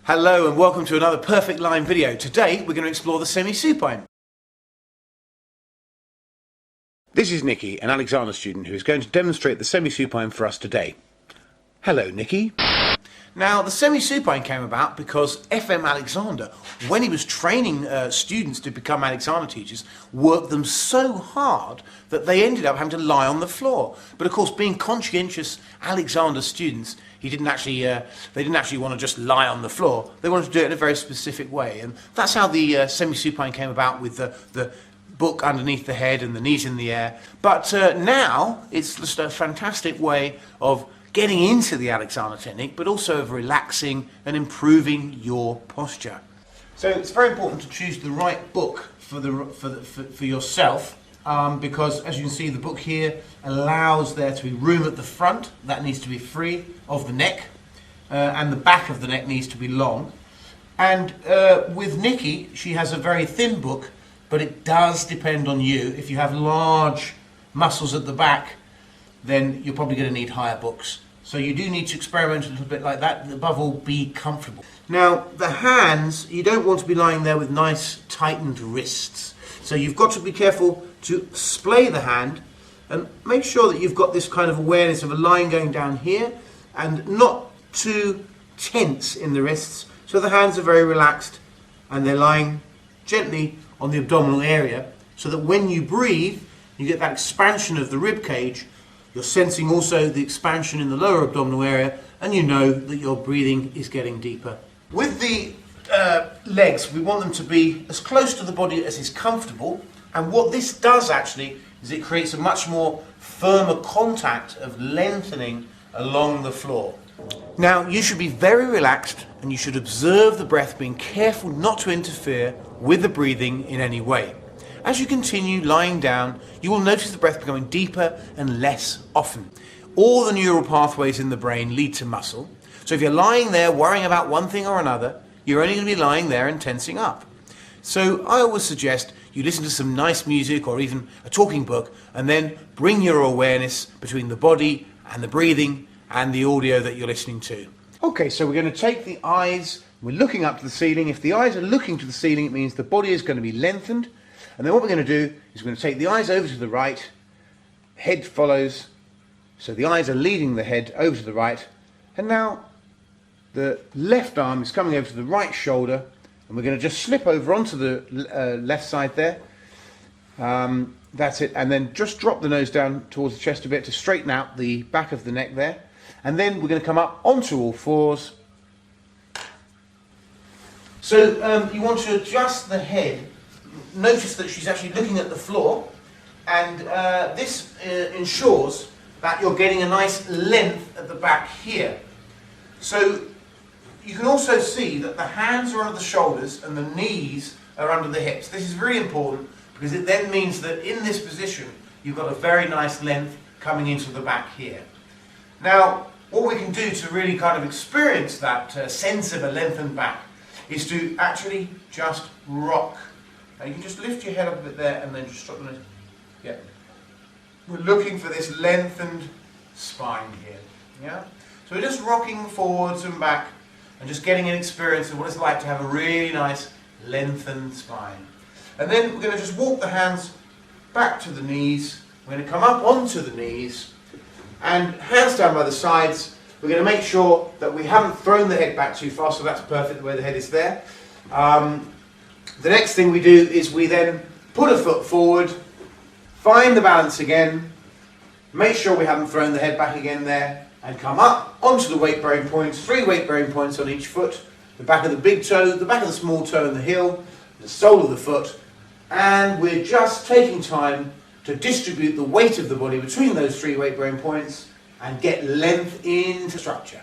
Hello and welcome to another Perfect Line video. Today we're going to explore the semi-supine. This is Nikki, an Alexander student who is going to demonstrate the semi-supine for us today. Hello Nikki. Now the semi-supine came about because FM Alexander, when he was training students to become Alexander teachers, worked them so hard that they ended up having to lie on the floor. But of course, being conscientious Alexander students, they didn't actually want to just lie on the floor. They wanted to do it in a very specific way, and that's how the semi-supine came about, with the book underneath the head and the knees in the air. But now it's just a fantastic way of getting into the Alexander technique, but also of relaxing and improving your posture. So it's very important to choose the right book for yourself, because as you can see, the book here allows there to be room at the front. That needs to be free of the neck, and the back of the neck needs to be long. And with Nikki, she has a very thin book, but it does depend on you. If you have large muscles at the back, then you're probably going to need higher books. So you do need to experiment a little bit like that. Above all, be comfortable. Now, the hands, you don't want to be lying there with nice tightened wrists. So you've got to be careful to splay the hand and make sure that you've got this kind of awareness of a line going down here and not too tense in the wrists. So the hands are very relaxed and they're lying gently on the abdominal area, so that when you breathe, you get that expansion of the rib cage. You're sensing also the expansion in the lower abdominal area, and you know that your breathing is getting deeper. With the legs, we want them to be as close to the body as is comfortable, and what this does actually is it creates a much more firmer contact of lengthening along the floor. Now, you should be very relaxed and you should observe the breath, being careful not to interfere with the breathing in any way. As you continue lying down, you will notice the breath becoming deeper and less often. All the neural pathways in the brain lead to muscle, so if you're lying there worrying about one thing or another, you're only going to be lying there and tensing up. So I always suggest you listen to some nice music or even a talking book, and then bring your awareness between the body and the breathing and the audio that you're listening to. Okay, so we're going to take the eyes, we're looking up to the ceiling. If the eyes are looking to the ceiling, it means the body is going to be lengthened. And then what we're going to do is we're going to take the eyes over to the right, head follows, so the eyes are leading the head over to the right, and now the left arm is coming over to the right shoulder, and we're going to just slip over onto the left side there. That's it, and then just drop the nose down towards the chest a bit to straighten out the back of the neck there. And then we're going to come up onto all fours. So you want to adjust the head. Notice that she's actually looking at the floor, and this ensures that you're getting a nice length at the back here. So you can also see that the hands are under the shoulders and the knees are under the hips. This is very important because it then means that in this position you've got a very nice length coming into the back here. Now, what we can do to really kind of experience that sense of a lengthened back is to actually just rock. Now you can just lift your head up a bit there and then just drop the nose. Yeah. We're looking for this lengthened spine here. Yeah. So we're just rocking forwards and back and just getting an experience of what it's like to have a really nice lengthened spine. And then we're going to just walk the hands back to the knees. We're going to come up onto the knees and hands down by the sides. We're going to make sure that we haven't thrown the head back too far, so that's perfect the way the head is there. The next thing we do is we then put a foot forward, find the balance again, make sure we haven't thrown the head back again there, and come up onto the weight bearing points, 3 weight bearing points on each foot, the back of the big toe, the back of the small toe and the heel, the sole of the foot, and we're just taking time to distribute the weight of the body between those 3 weight bearing points and get length into structure.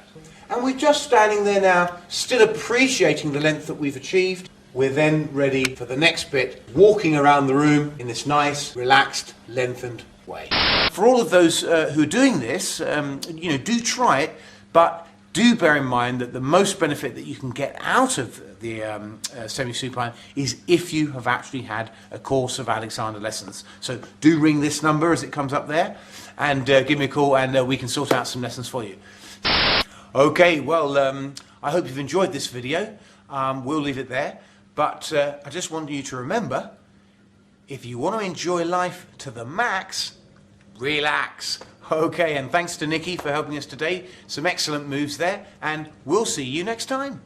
And we're just standing there now, still appreciating the length that we've achieved. We're then ready for the next bit, walking around the room in this nice, relaxed, lengthened way. For all of those who are doing this, do try it, but do bear in mind that the most benefit that you can get out of the semi-supine is if you have actually had a course of Alexander lessons. So do ring this number as it comes up there, and give me a call, and we can sort out some lessons for you. Okay, well, I hope you've enjoyed this video. We'll leave it there. But I just want you to remember, if you want to enjoy life to the max, relax. Okay, and thanks to Nikki for helping us today. Some excellent moves there, and we'll see you next time.